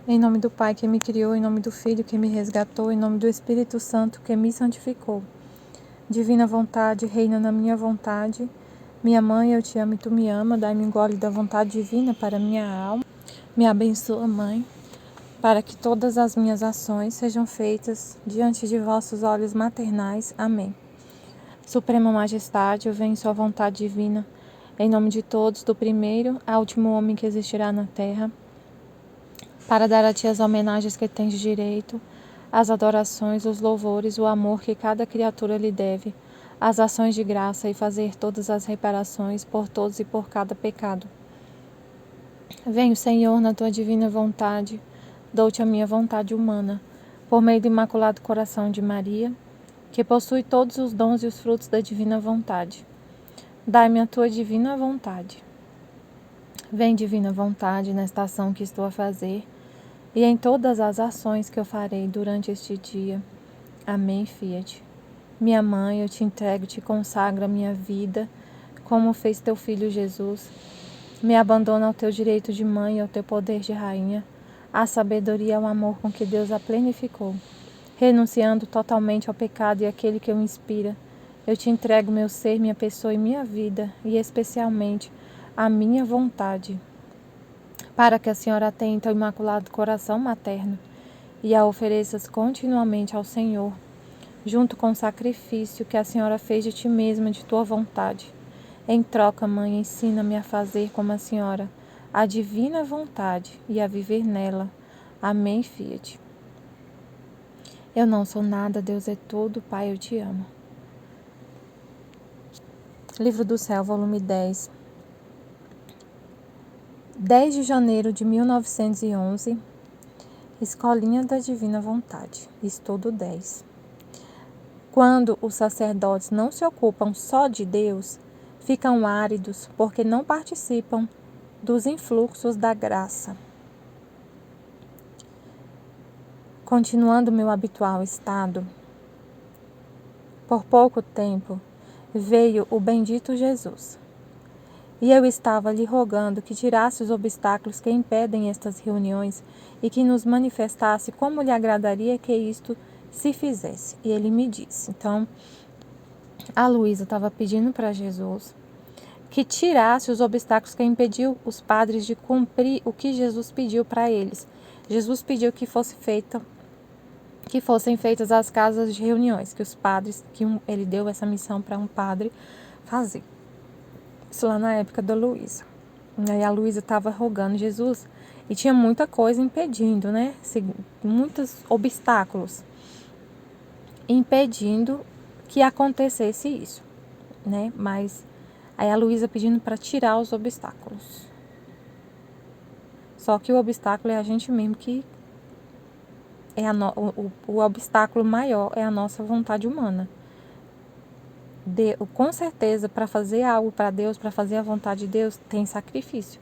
Em nome do Pai que me criou, em nome do Filho que me resgatou, em nome do Espírito Santo que me santificou. Divina vontade, reina na minha vontade. Minha mãe, eu te amo e tu me ama. Dai-me um gole da vontade divina para minha alma. Me abençoa, Mãe, para que todas as minhas ações sejam feitas diante de vossos olhos maternais. Amém. Suprema Majestade, eu venho em sua vontade divina, em nome de todos, do primeiro ao último homem que existirá na terra, para dar a ti as homenagens que tens direito, as adorações, os louvores, o amor que cada criatura lhe deve, as ações de graça e fazer todas as reparações por todos e por cada pecado. Venho, Senhor, na tua divina vontade, dou-te a minha vontade humana, por meio do Imaculado Coração de Maria, que possui todos os dons e os frutos da divina vontade. Dai-me a tua divina vontade. Vem, divina vontade, nesta ação que estou a fazer, e em todas as ações que eu farei durante este dia. Amém, Fiat. Minha mãe, eu te entrego, te consagro a minha vida, como fez teu filho Jesus. Me abandono ao teu direito de mãe e ao teu poder de rainha, à sabedoria e ao amor com que Deus a plenificou. Renunciando totalmente ao pecado e àquele que o inspira, eu te entrego meu ser, minha pessoa e minha vida, e especialmente a minha vontade, para que a Senhora atente ao Imaculado Coração materno e a ofereças continuamente ao Senhor, junto com o sacrifício que a Senhora fez de ti mesma, de tua vontade. Em troca, Mãe, ensina-me a fazer como a Senhora, a divina vontade e a viver nela. Amém, Fiat. Eu não sou nada, Deus é tudo, Pai, eu te amo. Livro do Céu, volume 10. 10 de janeiro de 1911, Escolinha da Divina Vontade, estudo 10. Quando os sacerdotes não se ocupam só de Deus, ficam áridos porque não participam dos influxos da graça. Continuando meu habitual estado, por pouco tempo veio o bendito Jesus. E eu estava lhe rogando que tirasse os obstáculos que impedem estas reuniões e que nos manifestasse como lhe agradaria que isto se fizesse. E ele me disse. Então, a Luísa estava pedindo para Jesus que tirasse os obstáculos que impediu os padres de cumprir o que Jesus pediu para eles. Jesus pediu que fossem feitas as casas de reuniões, que os padres, ele deu essa missão para um padre fazer. Isso lá na época da Luísa. Aí a Luísa estava rogando Jesus e tinha muita coisa impedindo, né? Muitos obstáculos impedindo que acontecesse isso, né? Mas aí a Luísa pedindo para tirar os obstáculos. Só que o obstáculo é a gente mesmo que é o obstáculo maior é a nossa vontade humana. Com certeza, para fazer algo para Deus, para fazer a vontade de Deus, tem sacrifício.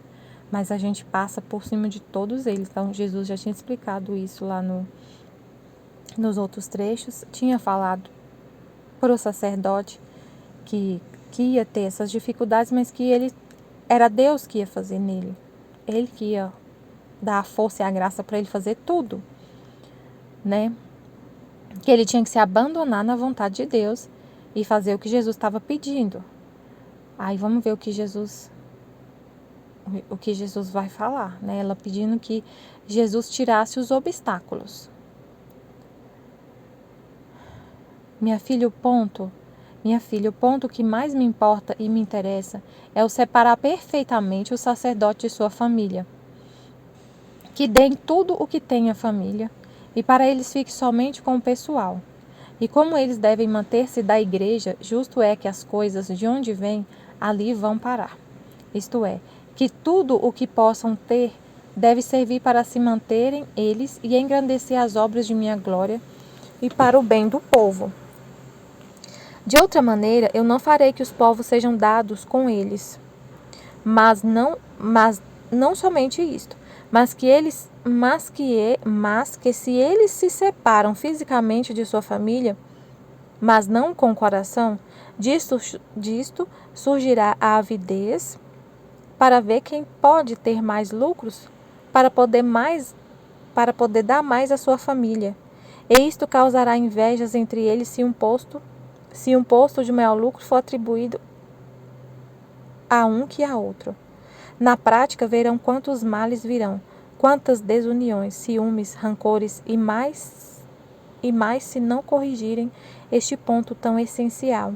Mas a gente passa por cima de todos eles. Então, Jesus já tinha explicado isso lá nos outros trechos. Tinha falado para o sacerdote que ia ter essas dificuldades, mas que era Deus que ia fazer nele. Ele que ia dar a força e a graça para ele fazer tudo, né? Que ele tinha que se abandonar na vontade de Deus e fazer o que Jesus estava pedindo. Aí vamos ver o que Jesus vai falar, né? Ela pedindo que Jesus tirasse os obstáculos. Minha filha, o ponto que mais me importa e me interessa é o separar perfeitamente o sacerdote de sua família. Que deem tudo o que tem a família e para eles fique somente com o pessoal. E como eles devem manter-se da igreja, justo é que as coisas de onde vêm, ali vão parar. Isto é, que tudo o que possam ter deve servir para se manterem eles e engrandecer as obras de minha glória e para o bem do povo. De outra maneira, eu não farei que os povos sejam dados com eles. Mas não somente isto, mas que se eles se separam fisicamente de sua família, mas não com o coração, disto surgirá a avidez para ver quem pode ter mais lucros, para poder mais para poder dar mais à sua família. E isto causará invejas entre eles se um posto de maior lucro for atribuído a um que a outro. Na prática, verão quantos males virão, quantas desuniões, ciúmes, rancores e mais se não corrigirem este ponto tão essencial.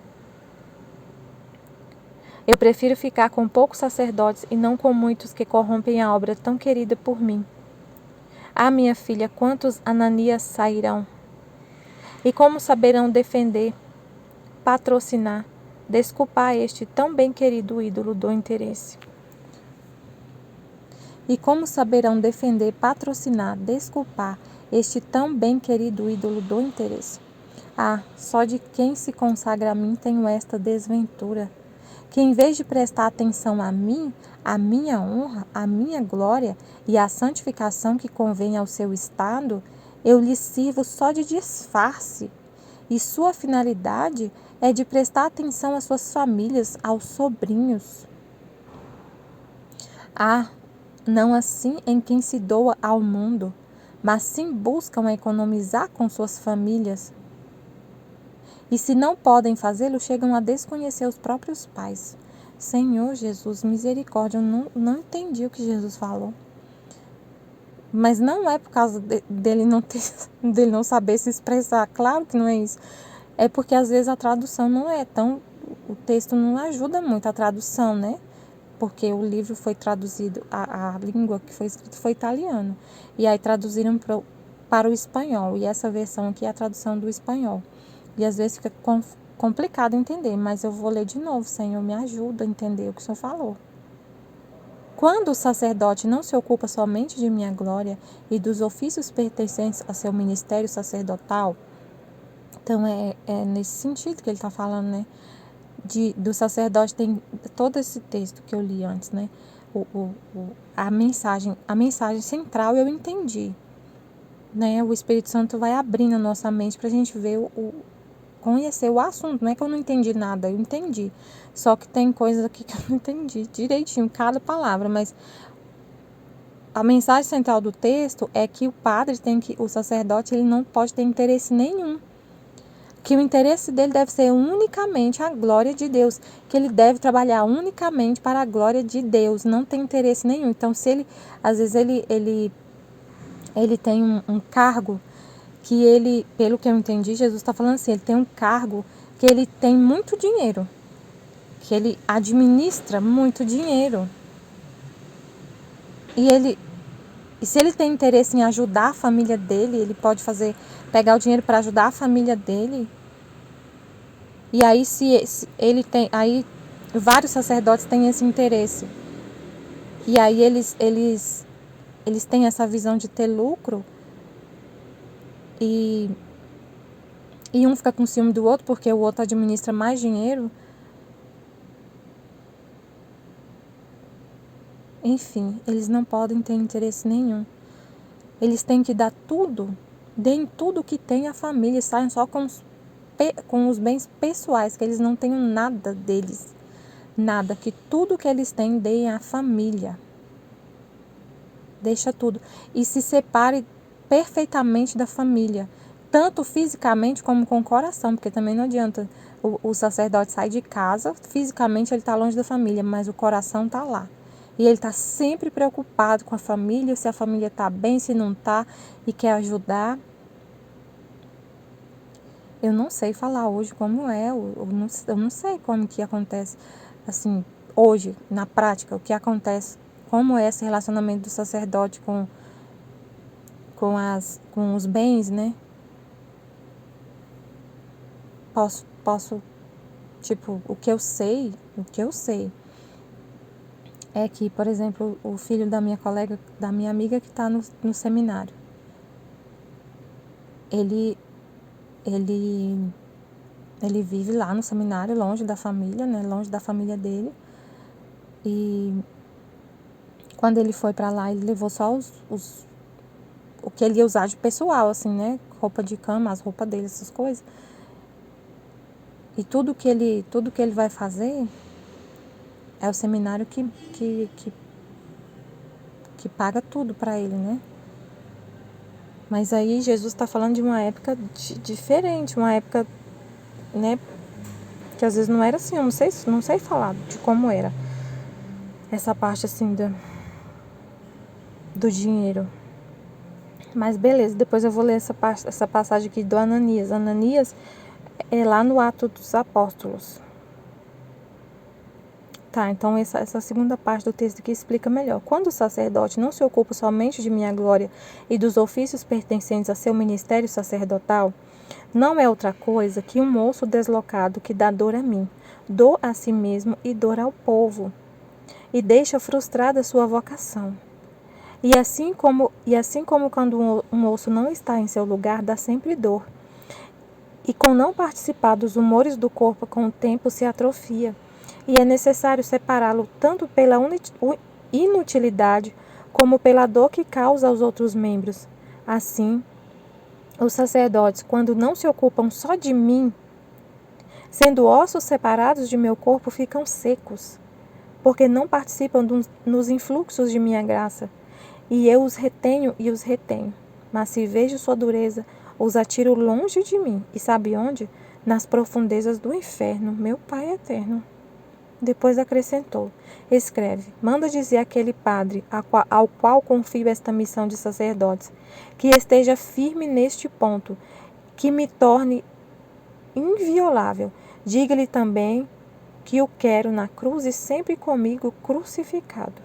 Eu prefiro ficar com poucos sacerdotes e não com muitos que corrompem a obra tão querida por mim. Ah, minha filha, quantos Ananias sairão? E como saberão defender, patrocinar, desculpar este tão bem querido ídolo do interesse? E como saberão defender, patrocinar, desculpar este tão bem querido ídolo do interesse? Ah, só de quem se consagra a mim tenho esta desventura, que em vez de prestar atenção a mim, a minha honra, a minha glória e a santificação que convém ao seu estado, eu lhe sirvo só de disfarce. E sua finalidade é de prestar atenção às suas famílias, aos sobrinhos. Ah, não assim em quem se doa ao mundo, mas sim buscam economizar com suas famílias. E se não podem fazê-lo, chegam a desconhecer os próprios pais. Senhor Jesus, misericórdia, eu não entendi o que Jesus falou. Mas não é por causa dele não saber se expressar. Claro que não é isso. É porque às vezes a tradução não é tão... O texto não ajuda muito a tradução, né? Porque o livro foi traduzido, a língua que foi escrita foi italiano. E aí traduziram para o espanhol. E essa versão aqui é a tradução do espanhol. E às vezes fica complicado entender, mas eu vou ler de novo, Senhor, me ajuda a entender o que o Senhor falou. Quando o sacerdote não se ocupa somente de minha glória e dos ofícios pertencentes a seu ministério sacerdotal, então é nesse sentido que ele está falando, né? Do sacerdote tem todo esse texto que eu li antes, né? A mensagem central eu entendi, né? O Espírito Santo vai abrindo a nossa mente para a gente ver conhecer o assunto. Não é que eu não entendi nada, eu entendi. Só que tem coisas aqui que eu não entendi direitinho, cada palavra, mas a mensagem central do texto é que o sacerdote, ele não pode ter interesse nenhum. Que o interesse dele deve ser unicamente a glória de Deus, que ele deve trabalhar unicamente para a glória de Deus, não tem interesse nenhum. Então, se ele, às vezes ele tem um cargo que ele, pelo que eu entendi, Jesus está falando assim, ele tem um cargo que ele tem muito dinheiro, que ele administra muito dinheiro. E se ele tem interesse em ajudar a família dele, ele pode pegar o dinheiro para ajudar a família dele. E aí se ele tem, aí vários sacerdotes têm esse interesse. E aí eles têm essa visão de ter lucro. E um fica com ciúme do outro porque o outro administra mais dinheiro. Enfim, eles não podem ter interesse nenhum. Eles têm que dar tudo, deem tudo que tem à família, saiam só com os bens pessoais, que eles não tenham nada deles. Nada, que tudo que eles têm deem à família. Deixa tudo. E se separe perfeitamente da família, tanto fisicamente como com o coração, porque também não adianta o sacerdote sair de casa, fisicamente ele está longe da família, mas o coração está lá. E ele está sempre preocupado com a família, se a família está bem, se não está, e quer ajudar. Eu não sei falar hoje como é, eu não sei como que acontece, assim, hoje, na prática, o que acontece, como é esse relacionamento do sacerdote com os bens, né? Posso, tipo, o que eu sei é que, por exemplo, o filho da minha colega, da minha amiga que está no seminário, ele vive lá no seminário, longe da família, né? Longe da família dele. E quando ele foi para lá, ele levou só o que ele ia usar de pessoal, assim, né? Roupa de cama, as roupas dele, essas coisas. E tudo que ele vai fazer é o seminário que paga tudo para ele, né? Mas aí Jesus está falando de uma época diferente, uma época, né, que às vezes não era assim, eu não sei falar de como era essa parte assim do dinheiro. Mas beleza, depois eu vou ler essa passagem aqui do Ananias. Ananias é lá no Atos dos Apóstolos. Tá, então essa segunda parte do texto aqui explica melhor. Quando o sacerdote não se ocupa somente de minha glória e dos ofícios pertencentes a seu ministério sacerdotal, não é outra coisa que um moço deslocado que dá dor a mim, dor a si mesmo e dor ao povo, e deixa frustrada sua vocação. E assim como quando um moço não está em seu lugar, dá sempre dor. E com não participar dos humores do corpo, com o tempo se atrofia. E é necessário separá-lo tanto pela inutilidade como pela dor que causa aos outros membros. Assim, os sacerdotes, quando não se ocupam só de mim, sendo ossos separados de meu corpo, ficam secos, porque não participam nos influxos de minha graça. E eu os retenho e os retenho. Mas se vejo sua dureza, os atiro longe de mim. E sabe onde? Nas profundezas do inferno, meu Pai eterno. Depois acrescentou: escreve, manda dizer àquele padre ao qual confio esta missão de sacerdotes, que esteja firme neste ponto, que me torne inviolável. Diga-lhe também que o quero na cruz e sempre comigo crucificado.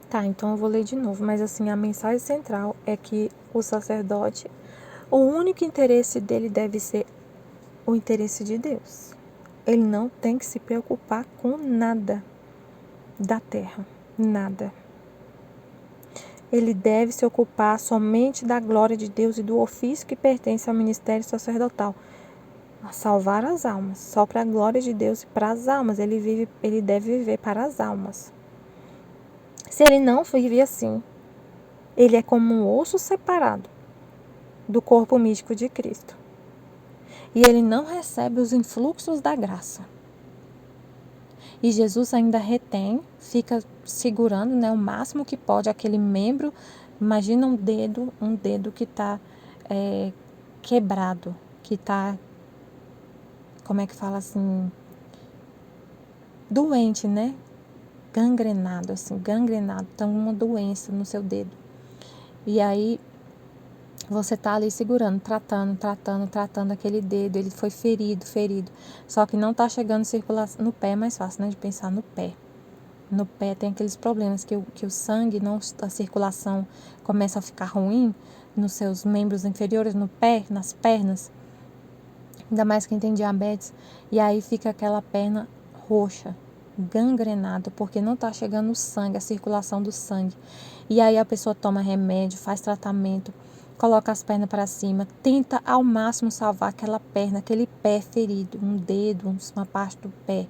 Tá, então eu vou ler de novo, mas assim, a mensagem central é que o sacerdote, o único interesse dele deve ser o interesse de Deus. Ele não tem que se preocupar com nada da terra, nada. Ele deve se ocupar somente da glória de Deus e do ofício que pertence ao ministério sacerdotal, a salvar as almas, só para a glória de Deus e para as almas. Ele deve viver para as almas. Se ele não vive assim, ele é como um osso separado do corpo místico de Cristo. E ele não recebe os influxos da graça. E Jesus ainda retém, fica segurando, né, o máximo que pode aquele membro. Imagina um dedo que está quebrado, que está, como é que fala assim, doente, né? Gangrenado, então uma doença no seu dedo. E aí você tá ali segurando, tratando aquele dedo, ele foi ferido. Só que não tá chegando circulação no pé, é mais fácil, né, de pensar no pé. No pé tem aqueles problemas que o sangue, a circulação começa a ficar ruim nos seus membros inferiores, no pé, nas pernas. Ainda mais quem tem diabetes. E aí fica aquela perna roxa, gangrenada, porque não tá chegando o sangue, a circulação do sangue. E aí a pessoa toma remédio, faz tratamento, coloca as pernas para cima, tenta ao máximo salvar aquela perna, aquele pé ferido, um dedo, uma parte do pé.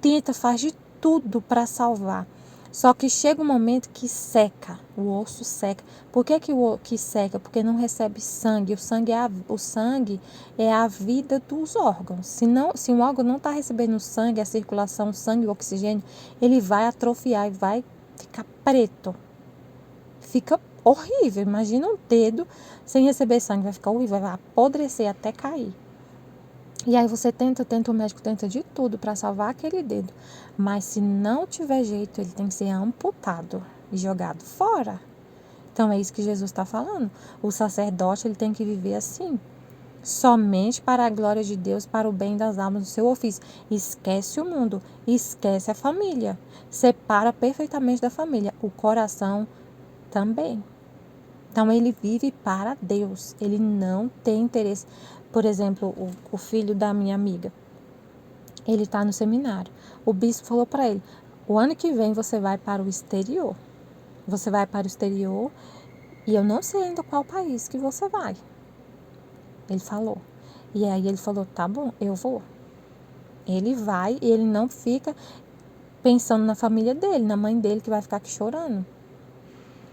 Tenta, faz de tudo para salvar. Só que chega um momento que seca, o osso seca. Por que seca? Porque não recebe sangue. O sangue é a vida dos órgãos. Se um órgão não está recebendo sangue, a circulação, o sangue, o oxigênio, ele vai atrofiar e vai ficar preto. Fica horrível. Imagina um dedo sem receber sangue, vai ficar horrível, vai apodrecer até cair. E aí você o médico tenta de tudo para salvar aquele dedo. Mas se não tiver jeito, ele tem que ser amputado e jogado fora. Então é isso que Jesus está falando. O sacerdote, ele tem que viver assim. Somente para a glória de Deus, para o bem das almas do seu ofício. Esquece o mundo, esquece a família. Separa perfeitamente da família. O coração também. Então ele vive para Deus. Ele não tem interesse. Por exemplo, o filho da minha amiga, ele está no seminário. O bispo falou para ele: o ano que vem você vai para o exterior. Você vai para o exterior e eu não sei ainda qual país que você vai. Ele falou. E aí ele falou: tá bom, eu vou. Ele vai e ele não fica pensando na família dele, na mãe dele que vai ficar aqui chorando.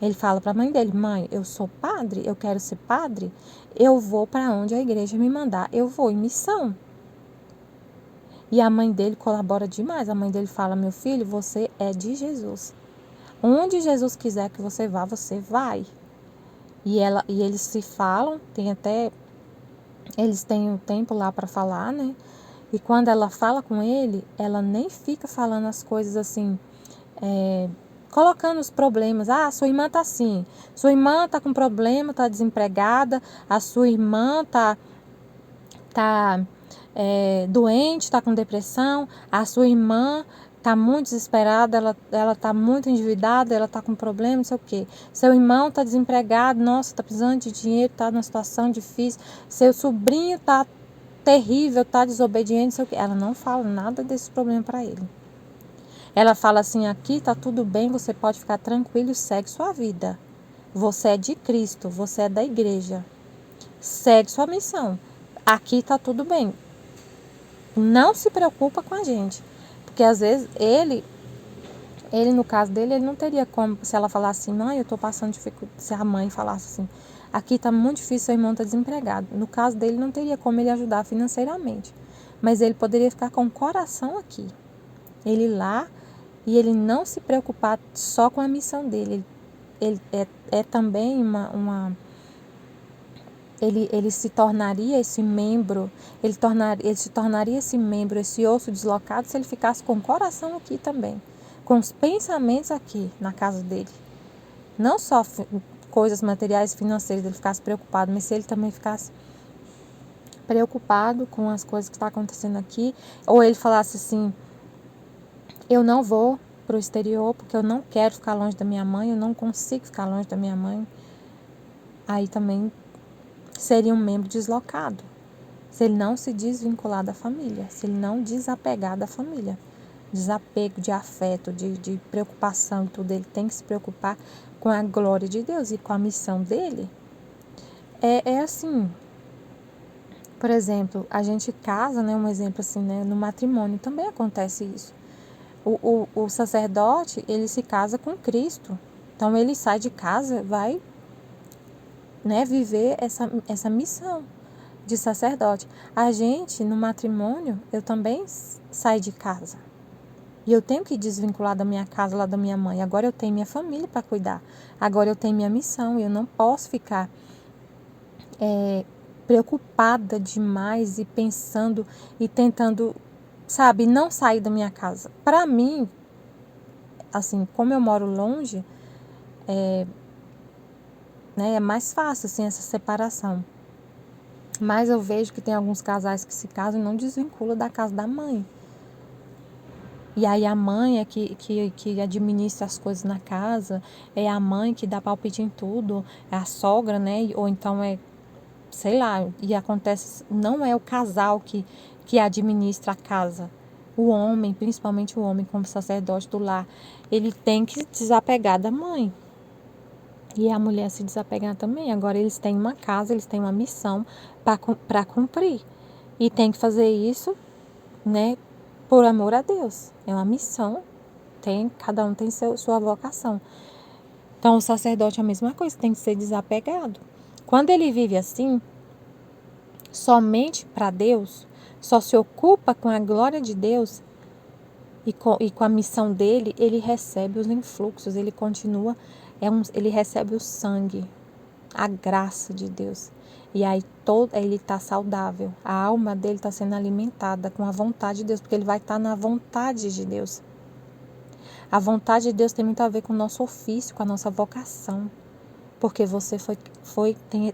Ele fala para a mãe dele: mãe, eu sou padre, eu quero ser padre, eu vou para onde a igreja me mandar, eu vou em missão. E a mãe dele colabora demais. A mãe dele fala: meu filho, você é de Jesus. Onde Jesus quiser que você vá, você vai. E eles se falam, eles têm um tempo lá para falar, né? E quando ela fala com ele, ela nem fica falando as coisas assim, colocando os problemas. Ah, sua irmã tá assim, sua irmã tá com problema, tá desempregada, a sua irmã tá doente, está com depressão, a sua irmã está muito desesperada, ela está muito endividada, ela está com problema, não sei o quê. Seu irmão está desempregado, nossa, está precisando de dinheiro, está numa situação difícil. Seu sobrinho está terrível, está desobediente, não sei o quê. Ela não fala nada desse problema para ele. Ela fala assim, aqui está tudo bem, você pode ficar tranquilo e segue sua vida. Você é de Cristo, você é da igreja. Segue sua missão. Aqui está tudo bem. Não se preocupa com a gente. Porque às vezes ele no caso dele, ele não teria como, se ela falasse assim, mãe, eu tô passando dificuldade, se a mãe falasse assim, aqui tá muito difícil, seu irmão tá desempregado. No caso dele, não teria como ele ajudar financeiramente. Mas ele poderia ficar com o coração aqui. Ele lá, e ele não se preocupar só com a missão dele. Ele é também ele se tornaria esse membro, ele se tornaria esse membro, esse osso deslocado, se ele ficasse com o coração aqui também, com os pensamentos aqui na casa dele. Não só coisas materiais e financeiras, ele ficasse preocupado, mas se ele também ficasse preocupado com as coisas que estão acontecendo aqui, ou ele falasse assim, eu não vou para o exterior porque eu não quero ficar longe da minha mãe, eu não consigo ficar longe da minha mãe, aí também seria um membro deslocado. Se ele não se desvincular da família, se ele não desapegar da família. Desapego de afeto, de preocupação e tudo, ele tem que se preocupar com a glória de Deus e com a missão dele. É assim, por exemplo, a gente casa, né, um exemplo assim, né, no matrimônio também acontece isso. O sacerdote, ele se casa com Cristo, então ele sai de casa, vai, né, viver essa missão de sacerdote. A gente, no matrimônio, eu também saio de casa. E eu tenho que desvincular da minha casa, lá da minha mãe. Agora eu tenho minha família para cuidar. Agora eu tenho minha missão. E eu não posso ficar preocupada demais e pensando e tentando, sabe, não sair da minha casa. Para mim, assim, como eu moro longe, né, é mais fácil, assim, essa separação. Mas eu vejo que tem alguns casais que se casam e não desvinculam da casa da mãe. E aí a mãe é que administra as coisas na casa, é a mãe que dá palpite em tudo, é a sogra, né? Ou então sei lá, e acontece, não é o casal que administra a casa. O homem, principalmente o homem como sacerdote do lar, ele tem que desapegar da mãe. E a mulher se desapegar também. Agora eles têm uma casa, eles têm uma missão para cumprir. E tem que fazer isso, né, por amor a Deus. É uma missão. Cada um tem sua vocação. Então o sacerdote é a mesma coisa, tem que ser desapegado. Quando ele vive assim, somente para Deus, só se ocupa com a glória de Deus e com a missão dele, ele recebe os influxos, ele continua, ele recebe o sangue, a graça de Deus. E aí ele está saudável, a alma dele está sendo alimentada com a vontade de Deus, porque ele vai estar na vontade de Deus. A vontade de Deus tem muito a ver com o nosso ofício, com a nossa vocação. Porque você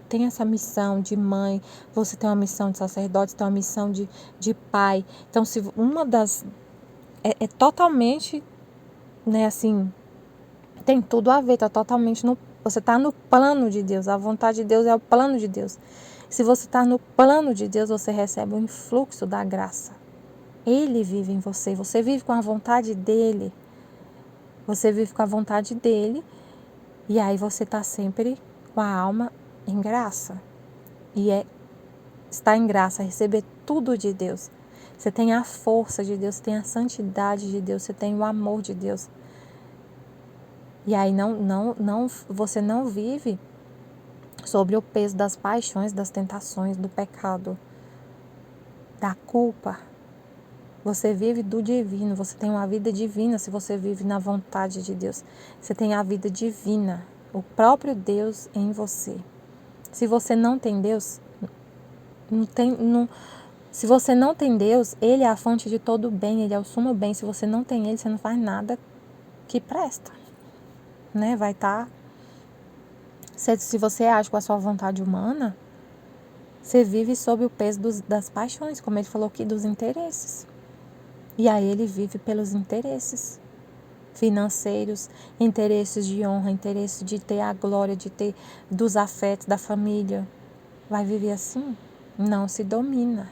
tem essa missão de mãe, você tem uma missão de sacerdote, tem uma missão de pai. Então, se uma das... É totalmente, né, assim, tem tudo a ver, está totalmente você está no plano de Deus, a vontade de Deus é o plano de Deus. Se você está no plano de Deus, você recebe o influxo da graça. Ele vive em você, você vive com a vontade dele. Você vive com a vontade dele e aí você está sempre com a alma em graça. E estar em graça, receber tudo de Deus. Você tem a força de Deus, você tem a santidade de Deus, você tem o amor de Deus. E aí você não vive sobre o peso das paixões, das tentações, do pecado, da culpa. Você vive do divino, você tem uma vida divina se você vive na vontade de Deus. Você tem a vida divina. o próprio Deus em você. Se você não tem Deus, se você não tem Deus, Ele é a fonte de todo o bem, Ele é o sumo bem. Se você não tem Ele, você não faz nada que presta, né? Vai estar... Se você age com a sua vontade humana, você vive sob o peso das paixões, como ele falou aqui, dos interesses. E aí ele vive pelos interesses financeiros, interesses de honra, interesses de ter a glória, de ter dos afetos da família. Vai viver assim? Não se domina.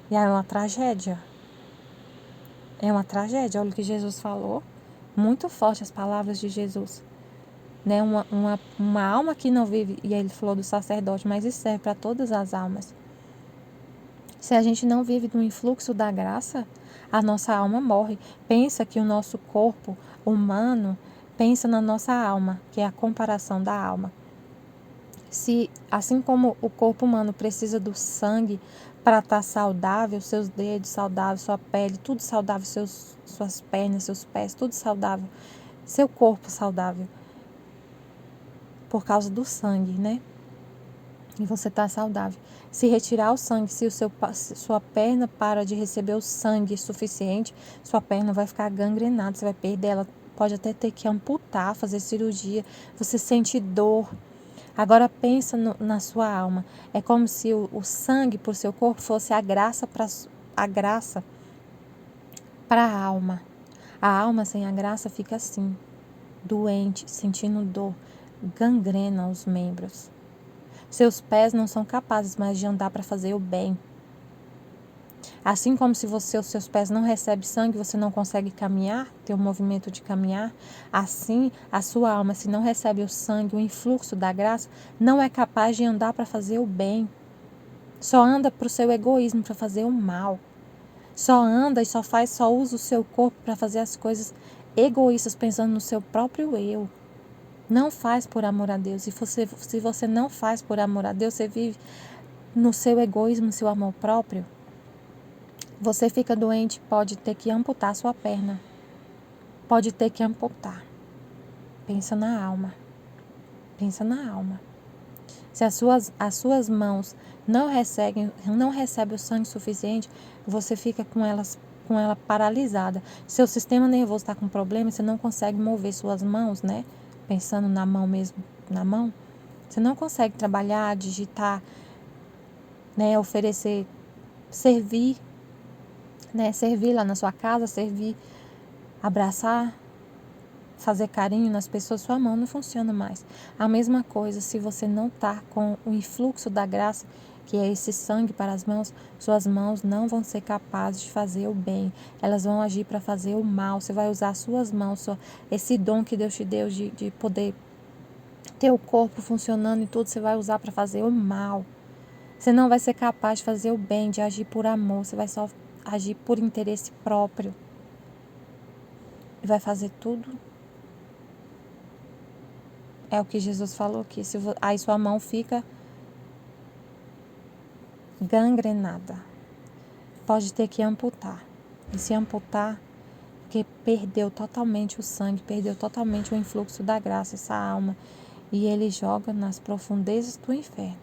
E aí é uma tragédia. É uma tragédia. Olha o que Jesus falou. Muito forte as palavras de Jesus. Né? Uma alma que não vive, e ele falou do sacerdote, mas isso serve para todas as almas. Se a gente não vive no influxo da graça, a nossa alma morre. Pensa que o nosso corpo humano, pensa na nossa alma, que é a comparação da alma. Se, assim como o corpo humano precisa do sangue para estar saudável, seus dedos saudáveis, sua pele, tudo saudável, suas pernas, seus pés, tudo saudável, seu corpo saudável, por causa do sangue, né? E você está saudável. Se retirar o sangue, se sua perna para de receber o sangue suficiente, sua perna vai ficar gangrenada, você vai perder ela, pode até ter que amputar, fazer cirurgia, você sente dor. Agora pensa na sua alma. É como se o sangue por seu corpo fosse a graça para a alma. A alma sem a graça fica assim, doente, sentindo dor, gangrena os membros. Seus pés não são capazes mais de andar para fazer o bem. Assim como se os seus pés não recebem sangue, você não consegue caminhar, ter o movimento de caminhar, assim a sua alma, se não recebe o sangue, o influxo da graça, não é capaz de andar para fazer o bem. Só anda para o seu egoísmo, para fazer o mal. Só anda e só usa o seu corpo para fazer as coisas egoístas, pensando no seu próprio eu. Não faz por amor a Deus. E se você não faz por amor a Deus, você vive no seu egoísmo, no seu amor próprio. Você fica doente, pode ter que amputar sua perna. Pode ter que amputar. Pensa na alma. Pensa na alma. Se as suas mãos não recebem o sangue suficiente, você fica com ela paralisada. Seu sistema nervoso está com problema, você não consegue mover suas mãos, né? Pensando na mão mesmo, na mão. Você não consegue trabalhar, digitar, né? Oferecer, servir, né? Servir lá na sua casa, servir, abraçar, fazer carinho nas pessoas, sua mão não funciona mais. A mesma coisa, se você não está com o influxo da graça, que é esse sangue para as mãos, suas mãos não vão ser capazes de fazer o bem. Elas vão agir para fazer o mal. Você vai usar suas mãos, esse dom que Deus te deu de poder ter o corpo funcionando e tudo, você vai usar para fazer o mal. Você não vai ser capaz de fazer o bem, de agir por amor. Você vai só agir por interesse próprio. E vai fazer tudo. É o que Jesus falou aqui. Aí sua mão fica gangrenada. Pode ter que amputar. E se amputar, porque perdeu totalmente o sangue, perdeu totalmente o influxo da graça, essa alma. E ele joga nas profundezas do inferno.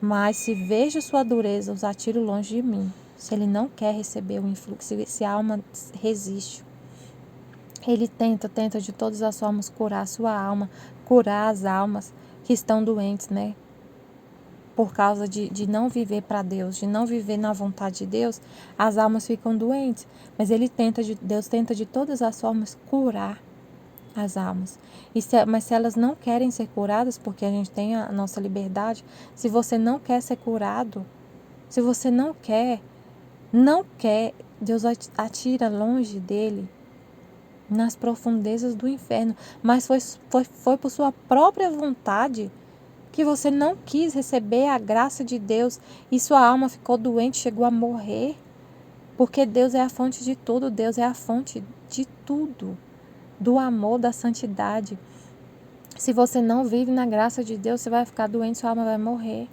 Mas se vejo sua dureza, os atiro longe de mim. Se ele não quer receber o influxo, se a alma resiste. Ele tenta de todas as formas curar a sua alma, curar as almas que estão doentes, né? Por causa de não viver para Deus, de não viver na vontade de Deus, as almas ficam doentes. Mas Deus tenta de todas as formas curar as almas. Mas se elas não querem ser curadas, porque a gente tem a nossa liberdade, se você não quer ser curado, se você não quer, Deus atira longe dele, nas profundezas do inferno. Mas foi por sua própria vontade que você não quis receber a graça de Deus e sua alma ficou doente, chegou a morrer. Porque Deus é a fonte de tudo, Deus é a fonte de tudo, do amor, da santidade. Se você não vive na graça de Deus, você vai ficar doente, sua alma vai morrer.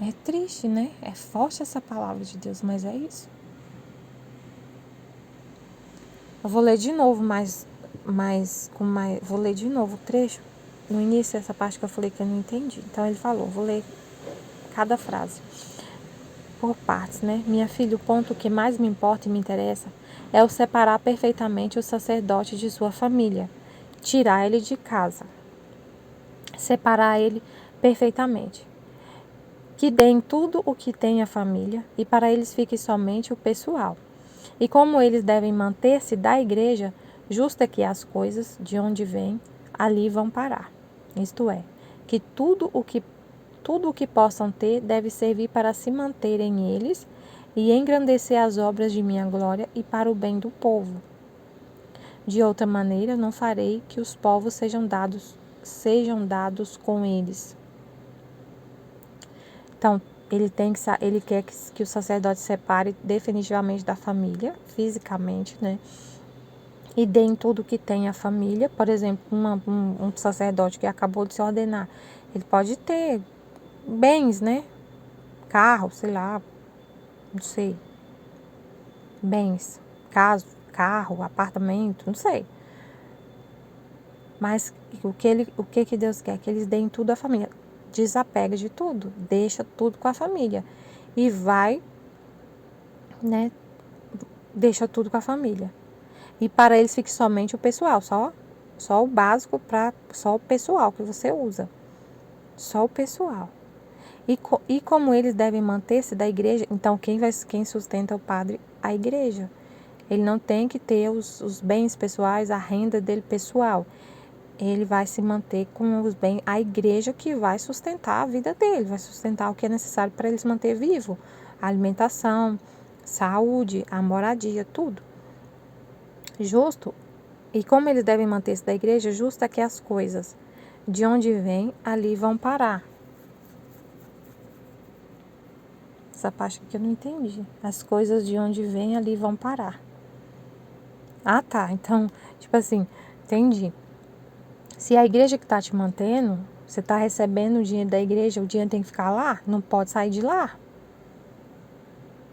É triste, né? É forte essa palavra de Deus, mas é isso. Eu vou ler de novo, vou ler de novo o trecho. No início, essa parte que eu falei que eu não entendi. Então ele falou, vou ler cada frase por partes, né? Minha filha, o ponto que mais me importa e me interessa é o separar perfeitamente o sacerdote de sua família, tirar ele de casa, separar ele perfeitamente. Que deem tudo o que tem a família e para eles fique somente o pessoal. E como eles devem manter-se da igreja, justo é que as coisas de onde vêm, ali vão parar. Isto é, que tudo o que possam ter deve servir para se manterem eles e engrandecer as obras de minha glória e para o bem do povo. De outra maneira, não farei que os povos sejam dados com eles. Então, ele quer que o sacerdote separe definitivamente da família, fisicamente, né? E deem tudo que tem a família. Por exemplo, um sacerdote que acabou de se ordenar, ele pode ter bens, né? Carro, sei lá, não sei. Bens, carro, apartamento, não sei. Mas o que Deus quer? Que eles deem tudo à família. Desapega de tudo, deixa tudo com a família. E vai, né? Deixa tudo com a família. E para eles fique somente o pessoal, só o básico, só o pessoal que você usa. Só o pessoal. E como eles devem manter-se da igreja, então quem sustenta o padre? A igreja. Ele não tem que ter os bens pessoais, a renda dele pessoal. Ele vai se manter com os bens, a igreja que vai sustentar a vida dele, vai sustentar o que é necessário para ele se manter vivo. A alimentação, saúde, a moradia, tudo. Justo, e como eles devem manter-se da igreja, justo é que as coisas de onde vêm, ali vão parar. Essa parte aqui eu não entendi. As coisas de onde vêm, ali vão parar. Ah, tá. Então, tipo assim, entendi. Se a igreja que está te mantendo, você está recebendo o dinheiro da igreja, o dinheiro tem que ficar lá, não pode sair de lá.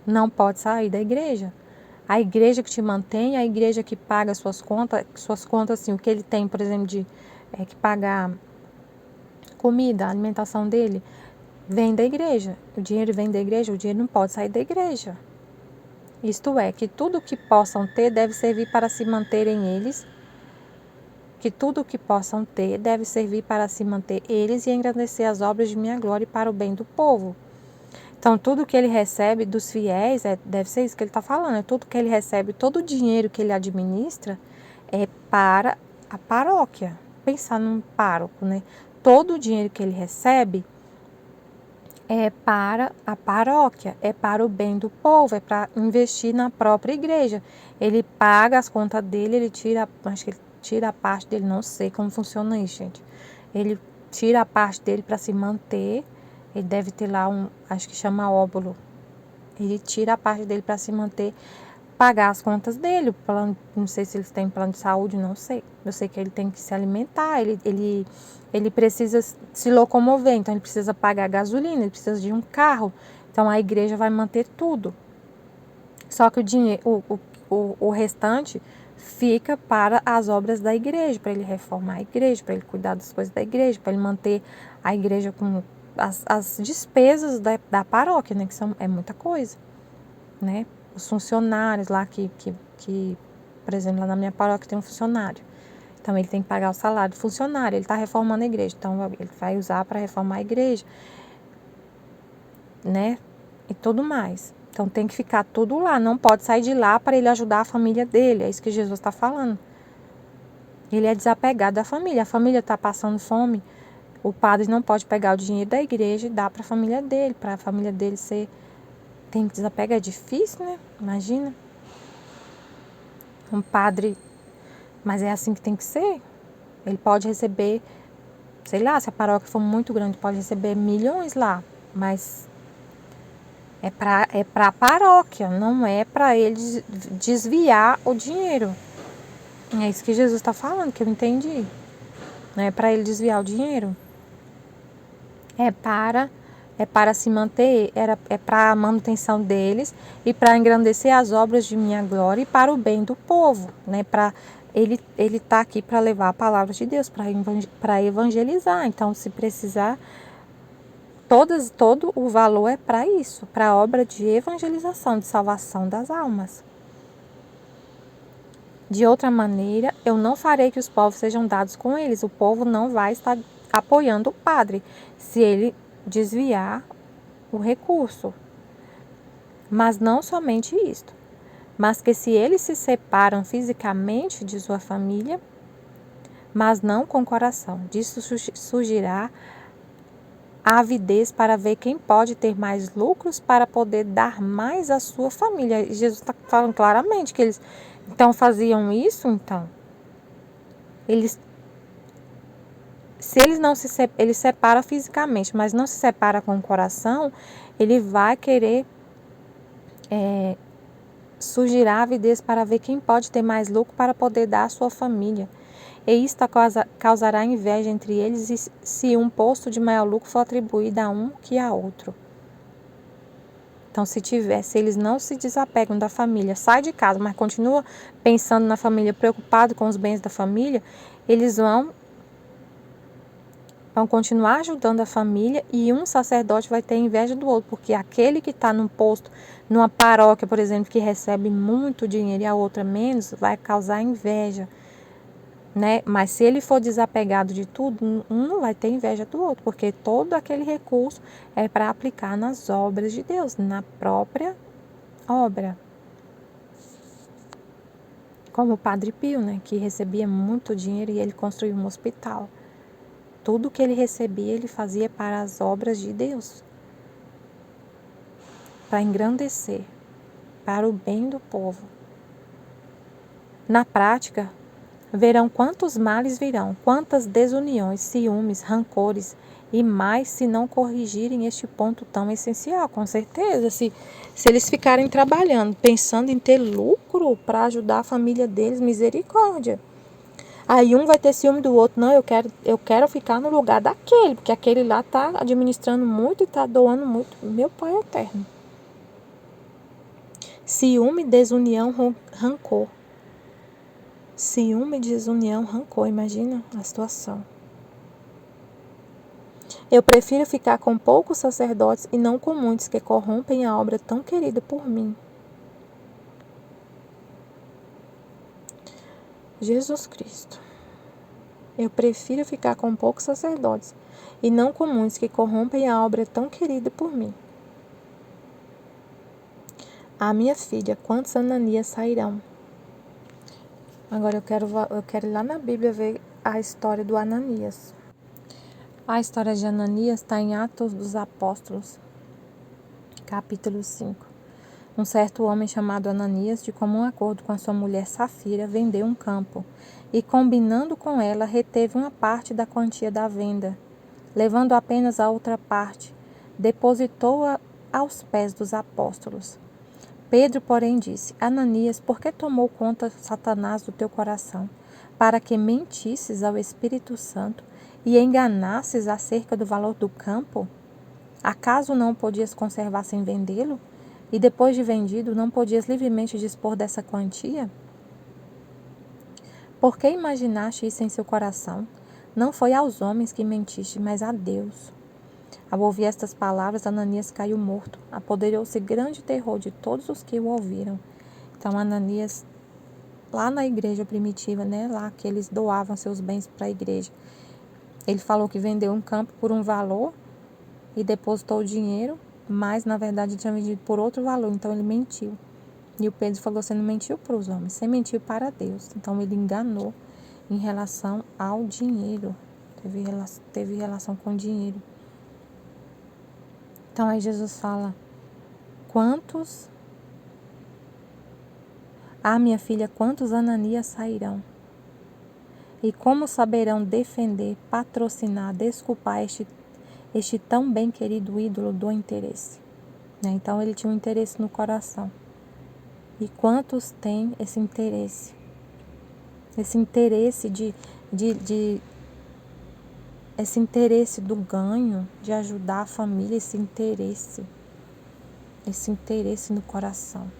Não pode sair da igreja. A igreja que te mantém, a igreja que paga suas contas assim, o que ele tem, por exemplo, que pagar comida, a alimentação dele, vem da igreja. O dinheiro vem da igreja, o dinheiro não pode sair da igreja. Isto é, que tudo o que possam ter deve servir para se manterem eles, que tudo o que possam ter deve servir para se manter eles e engrandecer as obras de minha glória e para o bem do povo. Então, tudo que ele recebe dos fiéis, deve ser isso que ele está falando, tudo que ele recebe, todo o dinheiro que ele administra é para a paróquia. Pensar num pároco, né? Todo o dinheiro que ele recebe é para a paróquia, é para o bem do povo, é para investir na própria igreja. Ele paga as contas dele, acho que ele tira a parte dele, não sei como funciona isso, gente. Ele tira a parte dele para se manter. Ele deve ter lá acho que chama óbolo. Ele tira a parte dele para se manter, pagar as contas dele. O plano, não sei se eles têm plano de saúde, não sei. Eu sei que ele tem que se alimentar, ele precisa se locomover, então ele precisa pagar gasolina, ele precisa de um carro. Então a igreja vai manter tudo. Só que o dinheiro, o restante fica para as obras da igreja, para ele reformar a igreja, para ele cuidar das coisas da igreja, para ele manter a igreja com as despesas da paróquia, né, que é muita coisa, né? Os funcionários lá que, por exemplo, lá na minha paróquia tem um funcionário. Então, ele tem que pagar o salário do funcionário, ele está reformando a igreja, então ele vai usar para reformar a igreja, né? E tudo mais. Então, tem que ficar tudo lá, não pode sair de lá para ele ajudar a família dele, é isso que Jesus está falando. Ele é desapegado da família, a família está passando fome, o padre não pode pegar o dinheiro da igreja e dar para a família dele ser... Tem que desapegar, é difícil, né? Imagina. Um padre... Mas é assim que tem que ser. Ele pode receber, sei lá, se a paróquia for muito grande, pode receber milhões lá. Mas é para a paróquia, não é para ele desviar o dinheiro. É isso que Jesus está falando, que eu entendi. Não é para ele desviar o dinheiro. É para é para se manter, é para a manutenção deles e para engrandecer as obras de minha glória e para o bem do povo, né? Ele está aqui para levar a palavra de Deus, para evangelizar. Então, se precisar, todo o valor é para isso, para a obra de evangelização, de salvação das almas. De outra maneira, eu não farei que os povos sejam dados com eles. O povo não vai estar apoiando o padre se ele desviar o recurso. Mas não somente isto, mas que se eles se separam fisicamente de sua família, mas não com o coração, disso surgirá a avidez para ver quem pode ter mais lucros para poder dar mais à sua família. E Jesus está falando claramente que eles então faziam isso, então se eles não ele separa fisicamente, mas não se separa com o coração, ele vai querer surgirá a avidez para ver quem pode ter mais lucro para poder dar à sua família. E isto causará inveja entre eles, e se um posto de maior lucro for atribuído a um que a outro. Então, se eles não se desapegam da família, sai de casa, mas continua pensando na família, preocupado com os bens da família, eles vão continuar ajudando a família, e um sacerdote vai ter inveja do outro, porque aquele que está num posto, numa paróquia, por exemplo, que recebe muito dinheiro e a outra menos, vai causar inveja, né? Mas se ele for desapegado de tudo, um não vai ter inveja do outro, porque todo aquele recurso é para aplicar nas obras de Deus, na própria obra. Como o Padre Pio, né, que recebia muito dinheiro e ele construiu um hospital. Tudo que ele recebia, ele fazia para as obras de Deus, para engrandecer, para o bem do povo. Na prática, verão quantos males virão, quantas desuniões, ciúmes, rancores e mais, se não corrigirem este ponto tão essencial. Com certeza, se eles ficarem trabalhando, pensando em ter lucro para ajudar a família deles, misericórdia. Aí um vai ter ciúme do outro. Não, eu quero ficar no lugar daquele, porque aquele lá está administrando muito e está doando muito. Meu Pai eterno. Ciúme, desunião, rancor. Ciúme, desunião, rancor. Imagina a situação. Eu prefiro ficar com poucos sacerdotes e não com muitos que corrompem a obra tão querida por mim. Jesus Cristo. Eu prefiro ficar com poucos sacerdotes e não com muitos que corrompem a obra tão querida por mim. A minha filha, quantos Ananias sairão? Agora eu quero ir lá na Bíblia ver a história do Ananias. A história de Ananias está em Atos dos Apóstolos, capítulo 5. Um certo homem chamado Ananias, de comum acordo com a sua mulher Safira, vendeu um campo e, combinando com ela, reteve uma parte da quantia da venda. Levando apenas a outra parte, depositou-a aos pés dos apóstolos. Pedro, porém, disse: Ananias, por que tomou conta Satanás do teu coração, para que mentisses ao Espírito Santo e enganasses acerca do valor do campo? Acaso não o podias conservar sem vendê-lo? E depois de vendido, não podias livremente dispor dessa quantia? Por que imaginaste isso em seu coração? Não foi aos homens que mentiste, mas a Deus. Ao ouvir estas palavras, Ananias caiu morto. Apoderou-se grande terror de todos os que o ouviram. Então, Ananias, lá na igreja primitiva, né, lá que eles doavam seus bens para a igreja, ele falou que vendeu um campo por um valor e depositou o dinheiro, mas na verdade tinha vendido por outro valor, então ele mentiu. E o Pedro falou: você não mentiu para os homens, você mentiu para Deus. Então ele enganou em relação ao dinheiro, teve relação com o dinheiro. Então aí Jesus fala: quantos, minha filha, quantos Ananias sairão? E como saberão defender, patrocinar, desculpar este tão bem querido ídolo do interesse? Né? Então ele tinha um interesse no coração. E quantos têm esse interesse? Esse interesse de esse interesse do ganho, de ajudar a família, esse interesse no coração.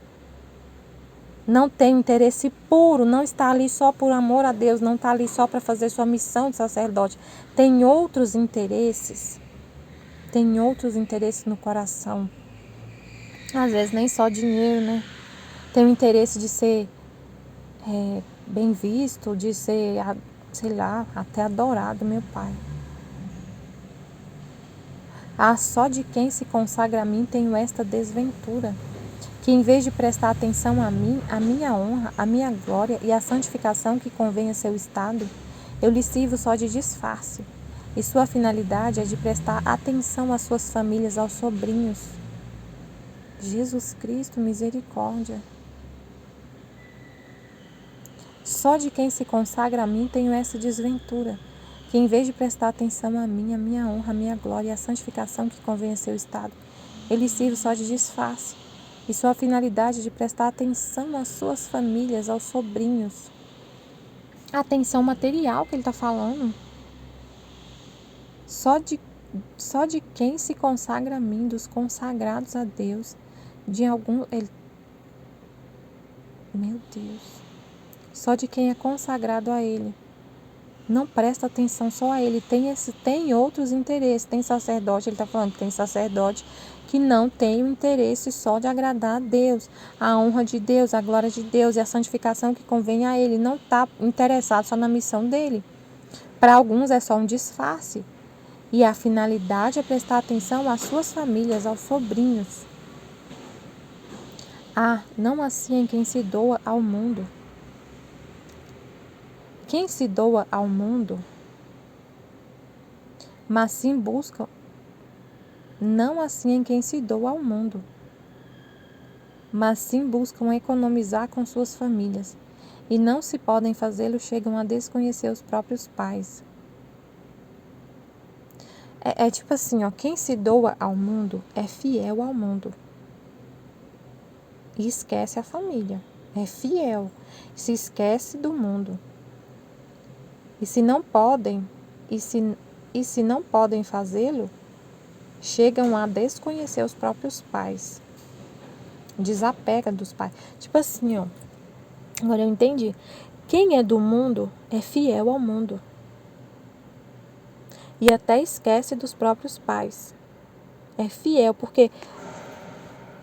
Não tem interesse puro, não está ali só por amor a Deus, não está ali só para fazer sua missão de sacerdote. Tem outros interesses no coração. Às vezes nem só dinheiro, né? Tem o interesse de ser bem visto, de ser, sei lá, até adorado, meu Pai. Só de quem se consagra a mim tenho esta desventura, que em vez de prestar atenção a mim, a minha honra, a minha glória e a santificação que convém a seu estado, eu lhe sirvo só de disfarce, e sua finalidade é de prestar atenção às suas famílias, aos sobrinhos. Jesus Cristo, misericórdia. Só de quem se consagra a mim tenho essa desventura, que em vez de prestar atenção a mim, a minha honra, a minha glória e a santificação que convém a seu estado, eu lhe sirvo só de disfarce, e sua finalidade é de prestar atenção às suas famílias, aos sobrinhos. Atenção material que ele está falando. Só de quem se consagra a mim, dos consagrados a Deus, meu Deus. Só de quem é consagrado a Ele. Não presta atenção só a Ele. Tem outros interesses. Tem sacerdote, ele está falando que tem sacerdote que não tem o interesse só de agradar a Deus, a honra de Deus, a glória de Deus e a santificação que convém a Ele. Não está interessado só na missão dele. Para alguns é só um disfarce. E a finalidade é prestar atenção às suas famílias, aos sobrinhos. Não assim em quem se doa ao mundo. Quem se doa ao mundo, mas sim busca, não assim em quem se doa ao mundo, mas sim buscam economizar com suas famílias, e não se podem fazê-lo, chegam a desconhecer os próprios pais. É tipo assim, quem se doa ao mundo é fiel ao mundo. E esquece a família. É fiel. Se esquece do mundo. E se não podem fazê-lo, chegam a desconhecer os próprios pais. Desapega dos pais. Tipo assim, agora eu entendi. Quem é do mundo é fiel ao mundo. E até esquece dos próprios pais. É fiel, porque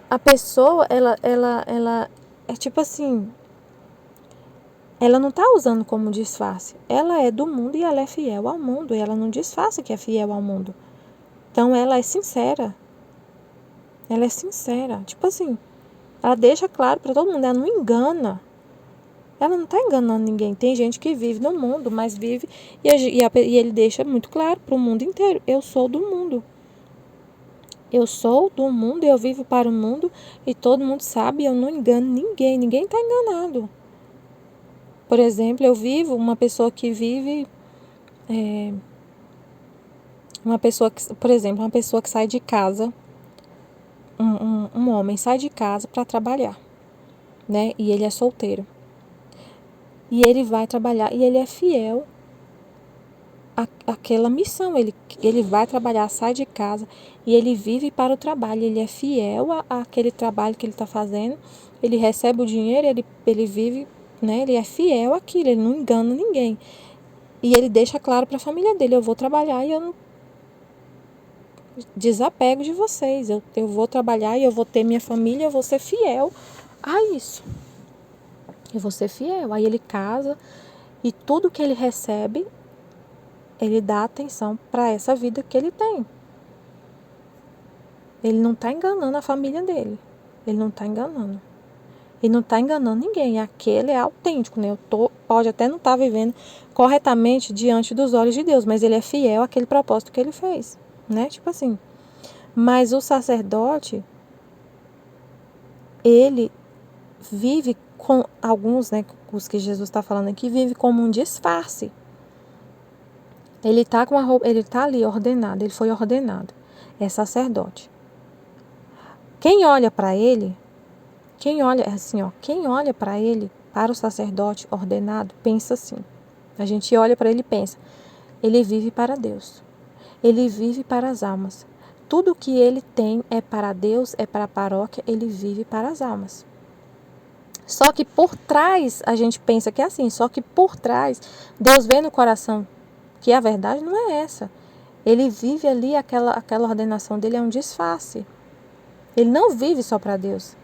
a pessoa, ela é tipo assim, ela não está usando como disfarce. Ela é do mundo e ela é fiel ao mundo. E ela não disfarça que é fiel ao mundo. Então, ela é sincera. Ela é sincera. Tipo assim, ela deixa claro para todo mundo. Ela não engana. Ela não está enganando ninguém. Tem gente que vive no mundo, mas vive... E ele deixa muito claro para o mundo inteiro. Eu sou do mundo. Eu sou do mundo, eu vivo para o mundo. E todo mundo sabe, eu não engano ninguém. Ninguém está enganado. Por exemplo, uma pessoa que vive... uma pessoa que sai de casa... Um homem sai de casa para trabalhar, né? E ele é solteiro. E ele vai trabalhar e ele é fiel àquela missão. Ele vai trabalhar, sai de casa e ele vive para o trabalho. Ele é fiel àquele trabalho que ele está fazendo. Ele recebe o dinheiro, ele vive, né? Ele é fiel àquilo, ele não engana ninguém. E ele deixa claro para a família dele: eu vou trabalhar e eu não desapego de vocês. Eu vou trabalhar e eu vou ter minha família, eu vou ser fiel a isso. Eu vou ser fiel. Aí ele casa e tudo que ele recebe, ele dá atenção para essa vida que ele tem. Ele não está enganando a família dele. Ele não está enganando. Ele não está enganando ninguém. Aquele é autêntico, né? Pode até não estar vivendo corretamente diante dos olhos de Deus, mas ele é fiel àquele propósito que ele fez, né? Tipo assim. Mas o sacerdote, ele vive com alguns, né, os que Jesus está falando aqui, vive como um disfarce. Ele está com a roupa, ele está ali ordenado, ele foi ordenado, é sacerdote. Quem olha para ele, quem olha para ele, para o sacerdote ordenado, pensa assim. A gente olha para ele e pensa: ele vive para Deus. Ele vive para as almas. Tudo que ele tem é para Deus, é para a paróquia, ele vive para as almas. Só que por trás, a gente pensa que é assim, só que por trás, Deus vê no coração que a verdade não é essa. Ele vive ali, aquela ordenação dele é um disfarce. Ele não vive só para Deus.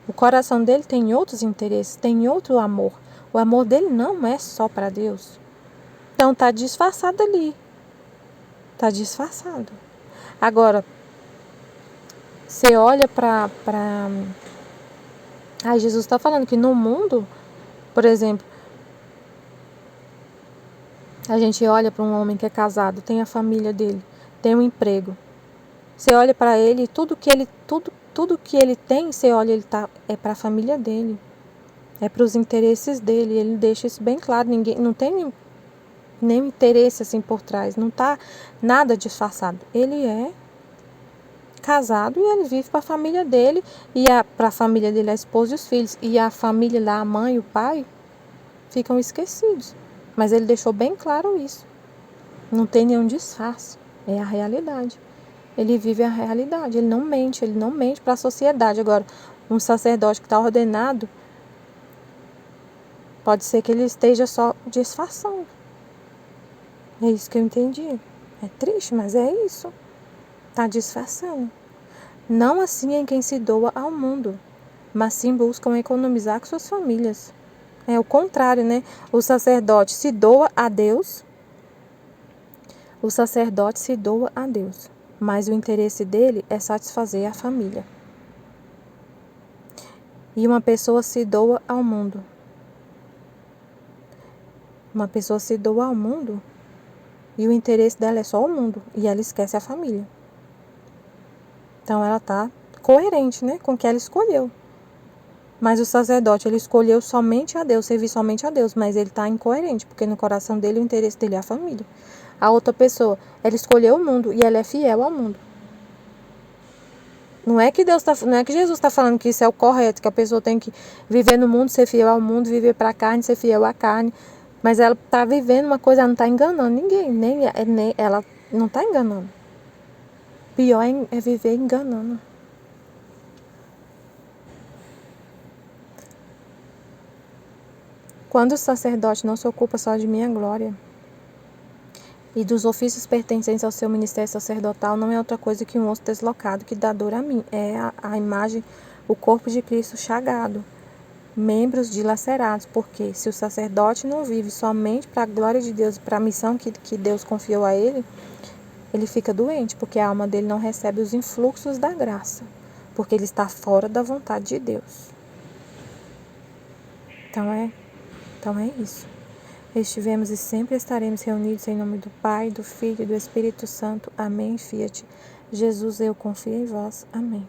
O coração dele tem outros interesses, tem outro amor. O amor dele não é só para Deus. Então está disfarçado ali. Está disfarçado. Agora, você olha para... Jesus está falando que no mundo, por exemplo, a gente olha para um homem que é casado, tem a família dele, tem um emprego. Você olha para ele, tudo que ele tem, você olha, é para a família dele. É para os interesses dele. Ele deixa isso bem claro. Ninguém, não tem nenhum interesse assim por trás. Não está nada disfarçado. Ele é casado e ele vive para a família dele. E para a família dele, a esposa e os filhos. E a família lá, a mãe e o pai, ficam esquecidos. Mas ele deixou bem claro isso. Não tem nenhum disfarce. É a realidade. Ele vive a realidade. Ele não mente para a sociedade. Agora, um sacerdote que está ordenado, pode ser que ele esteja só disfarçando. É isso que eu entendi. É triste, mas é isso. Está disfarçando. Não assim em quem se doa ao mundo, mas sim buscam economizar com suas famílias. É o contrário, né? O sacerdote se doa a Deus. O sacerdote se doa a Deus, mas o interesse dele é satisfazer a família. E uma pessoa se doa ao mundo. Uma pessoa se doa ao mundo e o interesse dela é só o mundo e ela esquece a família. Então ela está coerente, né, com o que ela escolheu. Mas o sacerdote, ele escolheu somente a Deus, servir somente a Deus, mas ele está incoerente, porque no coração dele o interesse dele é a família. A outra pessoa, ela escolheu o mundo e ela é fiel ao mundo. Não é que Jesus está falando que isso é o correto, que a pessoa tem que viver no mundo, ser fiel ao mundo, viver para a carne, ser fiel à carne. Mas ela está vivendo uma coisa, ela não está enganando ninguém, nem ela não está enganando. Pior é viver enganando. Quando o sacerdote não se ocupa só de minha glória e dos ofícios pertencentes ao seu ministério sacerdotal, não é outra coisa que um osso deslocado que dá dor a mim. É a imagem, o corpo de Cristo chagado, membros dilacerados, porque se o sacerdote não vive somente para a glória de Deus, para a missão que Deus confiou a ele fica doente, porque a alma dele não recebe os influxos da graça, porque ele está fora da vontade de Deus. Então é isso. Estivemos e sempre estaremos reunidos em nome do Pai, do Filho e do Espírito Santo. Amém. Fiat. Jesus, eu confio em vós. Amém.